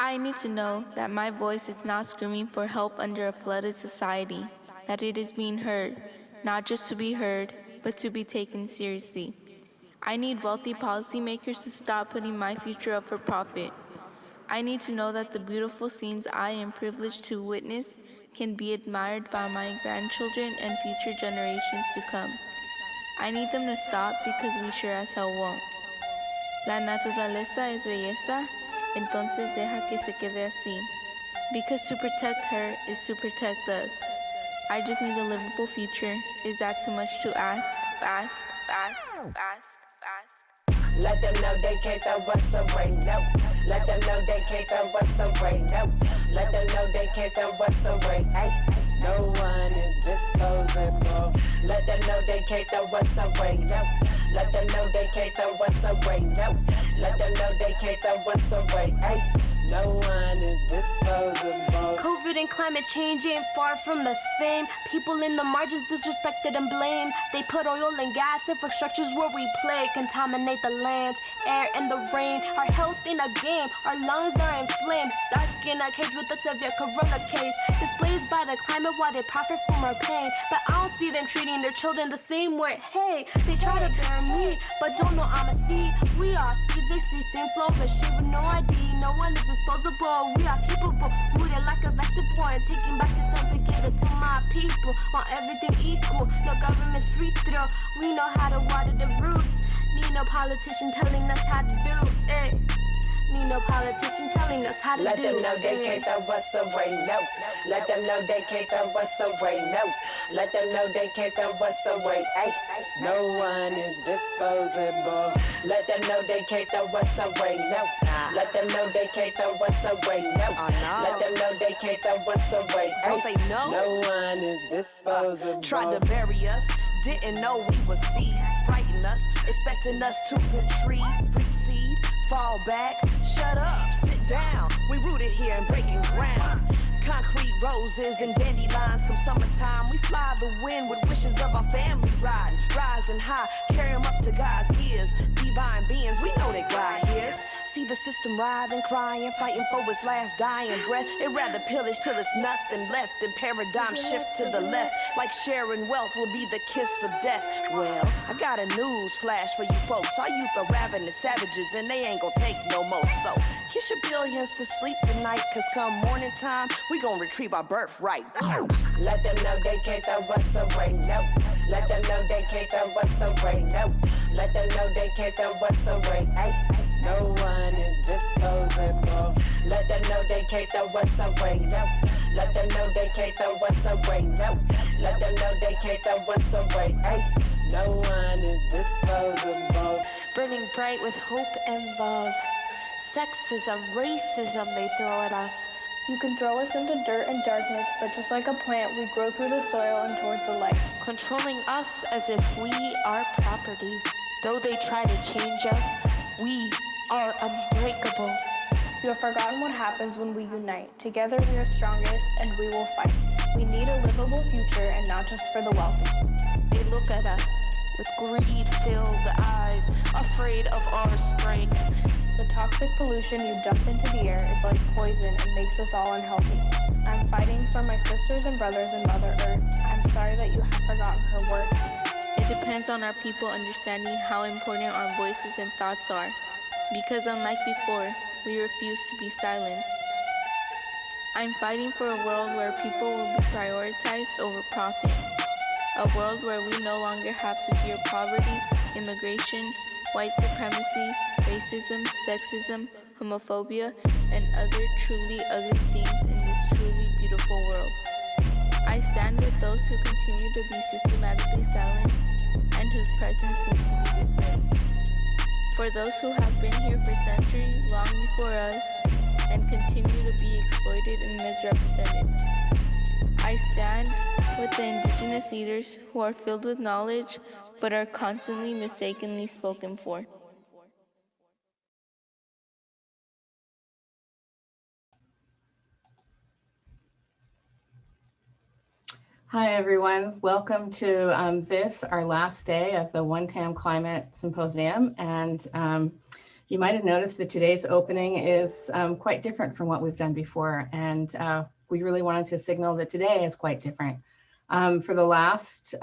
I need to know that my voice is not screaming for help under a flooded society, that it is being heard, not just to be heard, but to be taken seriously. I need wealthy policymakers to stop putting my future up for profit. I need to know that the beautiful scenes I am privileged to witness can be admired by my grandchildren and future generations to come. I need them to stop because we sure as hell won't. La naturaleza es belleza, entonces deja que se quede así. Because to protect her is to protect us. I just need a livable future. Is that too much to ask? Ask, ask, ask, ask. Let them know they can't throw us away, no. Let them know they can't throw us away, no. Let them know they can't throw us away, ay. No one is disposable. Let them know they can't throw us away, no. Let them know they can't throw us away, no. Let them know they can't throw us away, ay. No one is disposable. COVID and climate change ain't far from the same. People in the margins disrespected and blamed. They put oil and gas infrastructures where we play, contaminate the land, air, and the rain. Our health in a game, our lungs are inflamed. Stuck in a cage with a severe corona case. Displaced by the climate while they profit from our pain. But I don't see them treating their children the same way. Hey, they try to bury me, but don't know I'm a seed. We are seeds existing, flourishing with no ID. No one is disposable. We are capable, rooted like a vegetable, and taking back the time to give it to my people. Want everything equal, no government's free throw. We know how to water the roots. Need no politician telling us how to do it. Need no politician telling us how to Let do them know they it. can't throw us away, no. Let them know they can't throw us away, no. Let them know they can't throw us away, ay. No one is disposable. Let them know they can't throw us away, no. Let them know they can't throw us away, no. Let them know they can't throw us away, ay. Don't they know? No one is disposable. Tried to bury us, didn't know we were seeds. Frighten us, expecting us to retreat, recede, fall back. Shut up, sit down. We rooted here and breaking ground. Concrete roses and dandelions from summertime. We fly the wind with wishes of our family riding, rising high, carry them up to God's ears. Divine beings, we know that God hears. See the system writhing, crying, fighting for its last dying breath. It rather pillage till it's nothing left, and paradigm shift to the left. Like sharing wealth will be the kiss of death. Well, I got a news flash for you folks. Our youth are ravenous savages, and they ain't gonna take no more. So kiss your billions to sleep tonight, cause come morning time, we gonna retrieve our birthright. Let them know they can't throw us away, no. Let them know they can't throw us away, no. Let them know they can't throw us away, ay. No one is disposable. Let them know they can't throw us away, no. Let them know they can't throw us away, no. Let them know they can't throw us away, ay. No one is disposable. Burning bright with hope and love. Sexism, racism they throw at us. You can throw us into dirt and darkness, but just like a plant, we grow through the soil and towards the light. Controlling us as if we are property. Though they try to change us, we are unbreakable. You have forgotten what happens when we unite. Together we are strongest, and we will fight. We need a livable future, and not just for the wealthy. They look at us with greed-filled eyes, afraid of our strength. The toxic pollution you dump into the air is like poison and makes us all unhealthy. I'm fighting for my sisters and brothers in Mother Earth. I'm sorry that you have forgotten her worth. It depends on our people understanding how important our voices and thoughts are. Because unlike before, we refuse to be silenced. I'm fighting for a world where people will be prioritized over profit. A world where we no longer have to fear poverty, immigration, white supremacy, racism, sexism, homophobia, and other truly ugly things in this truly beautiful world. I stand with those who continue to be systematically silenced and whose presence seems to be dismissed. For those who have been here for centuries long before us and continue to be exploited and misrepresented. I stand with the indigenous leaders who are filled with knowledge but are constantly mistakenly spoken for. Hi, everyone. Welcome to this, our last day of the One Tam Climate Symposium. And You might have noticed that today's opening is quite different from what we've done before, and we really wanted to signal that today is quite different. For the last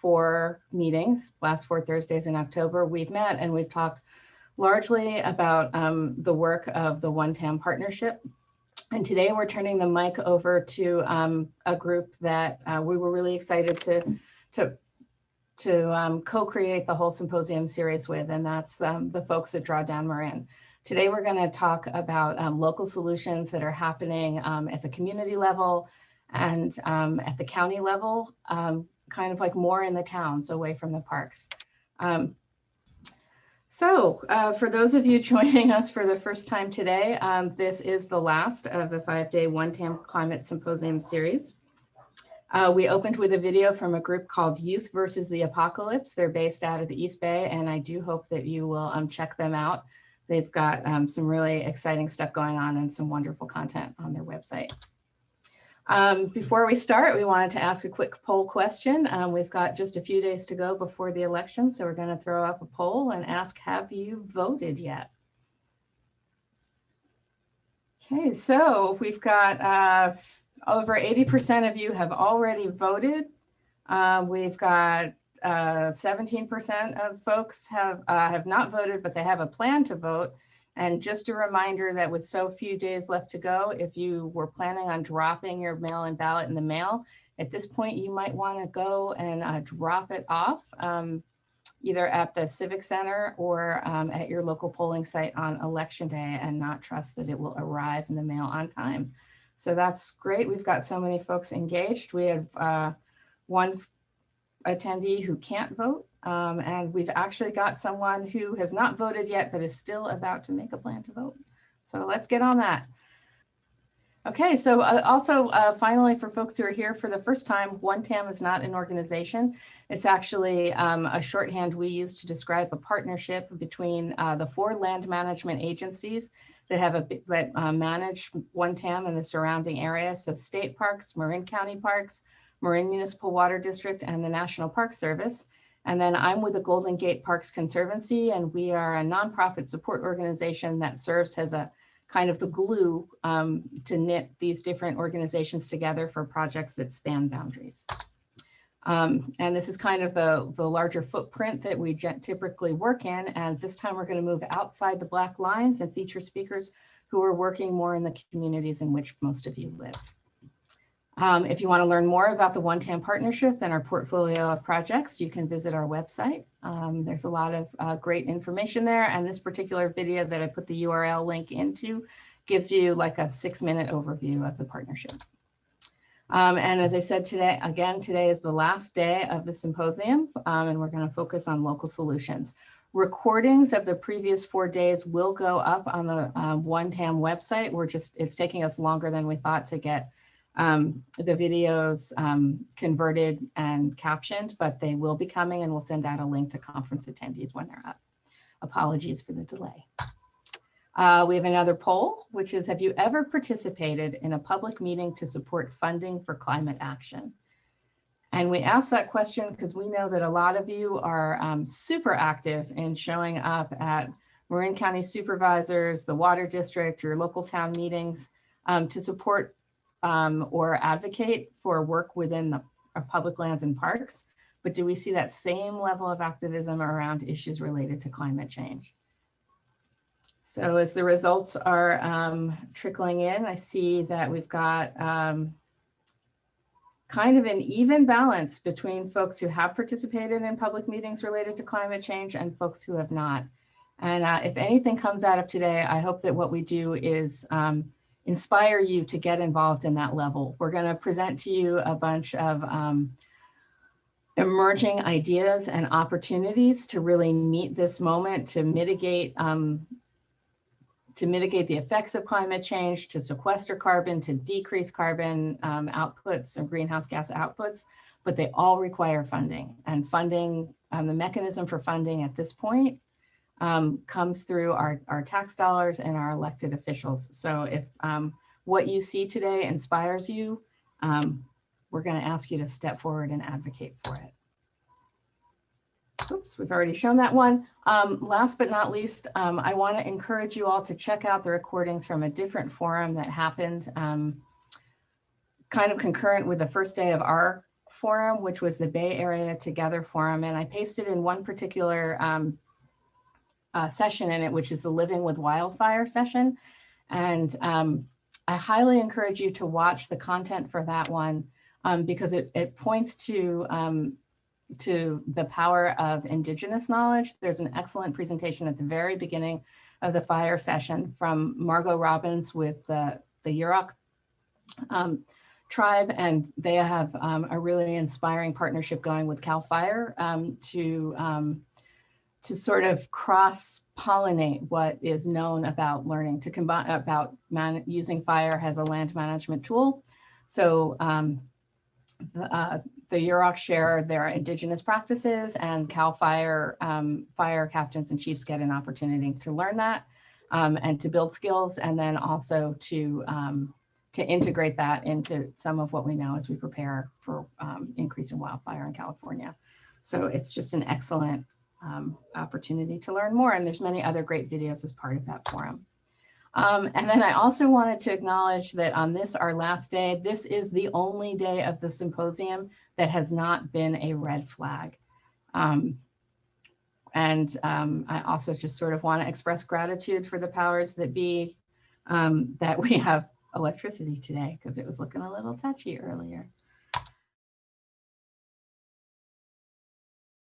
4 meetings, last 4 Thursdays in October, we've met and we've talked largely about the work of the One Tam partnership. And today we're turning the mic over to a group that we were really excited to co-create the whole symposium series with, and that's the folks at Drawdown Marin. Today we're going to talk about local solutions that are happening at the community level and at the county level, kind of like more in the towns away from the parks. So for those of you joining us for the first time today, this is the last of the 5-day One Tam Climate Symposium series. We opened with a video from a group called Youth versus the Apocalypse. They're based out of the East Bay, and I do hope that you will check them out. They've got some really exciting stuff going on and some wonderful content on their website. Before we start, we wanted to ask a quick poll question. We've got just a few days to go before the election, so we're going to throw up a poll and ask, have you voted yet? Okay, so we've got over 80% of you have already voted. We've got 17% of folks have not voted, but they have a plan to vote. And just a reminder that with so few days left to go, if you were planning on dropping your mail-in ballot in the mail, at this point, you might want to go and drop it off either at the Civic Center or at your local polling site on Election Day, and not trust that it will arrive in the mail on time. So that's great. We've got so many folks engaged. We have one attendee who can't vote, and we've actually got someone who has not voted yet, but is still about to make a plan to vote. So let's get on that. Okay, so also finally, for folks who are here for the first time, One Tam is not an organization. It's actually a shorthand we use to describe a partnership between the 4 land management agencies that manage One Tam and the surrounding area. So state parks, Marin County Parks, Marin Municipal Water District, and the National Park Service. And then I'm with the Golden Gate Parks Conservancy, and we are a nonprofit support organization that serves as a kind of the glue to knit these different organizations together for projects that span boundaries. And this is kind of the larger footprint that we typically work in. And this time we're going to move outside the black lines and feature speakers who are working more in the communities in which most of you live. If you want to learn more about the One Tam partnership and our portfolio of projects, you can visit our website. There's a lot of great information there. And this particular video that I put the URL link into gives you like a 6-minute overview of the partnership. And as I said today is the last day of the symposium, and we're going to focus on local solutions. Recordings of the previous 4 days will go up on the One Tam website. It's taking us longer than we thought to get the videos converted and captioned, but they will be coming, and we'll send out a link to conference attendees when they're up. Apologies for the delay. We have another poll, which is, have you ever participated in a public meeting to support funding for climate action? And we asked that question because we know that a lot of you are super active in showing up at Marin County Supervisors, the Water District, your local town meetings to support or advocate for work within our public lands and parks. But do we see that same level of activism around issues related to climate change? So as the results are trickling in, I see that we've got kind of an even balance between folks who have participated in public meetings related to climate change and folks who have not. And if anything comes out of today, I hope that what we do is inspire you to get involved in that level. We're going to present to you a bunch of emerging ideas and opportunities to really meet this moment, to mitigate the effects of climate change, to sequester carbon, to decrease carbon outputs and greenhouse gas outputs, but they all require funding. And funding, the mechanism for funding at this point comes through our tax dollars and our elected officials. So if what you see today inspires you, we're going to ask you to step forward and advocate for it. Oops, we've already shown that one. Last but not least, I want to encourage you all to check out the recordings from a different forum that happened kind of concurrent with the first day of our forum, which was the Bay Area Together Forum. And I pasted in one particular session in it, which is the Living with Wildfire session. And I highly encourage you to watch the content for that one because it points to the power of Indigenous knowledge. There's an excellent presentation at the very beginning of the fire session from Margot Robbins with the Yurok tribe, and they have a really inspiring partnership going with CAL FIRE to sort of cross-pollinate what is known about learning, to combine about using fire as a land management tool. So the Yurok share their Indigenous practices, and CAL FIRE fire captains and chiefs get an opportunity to learn that and to build skills, and then also to integrate that into some of what we know as we prepare for increase in wildfire in California. So it's just an excellent opportunity to learn more. And there's many other great videos as part of that forum. And then I also wanted to acknowledge that on this, our last day, this is the only day of the symposium that has not been a red flag. I also just sort of want to express gratitude for the powers that be that we have electricity today, because it was looking a little touchy earlier.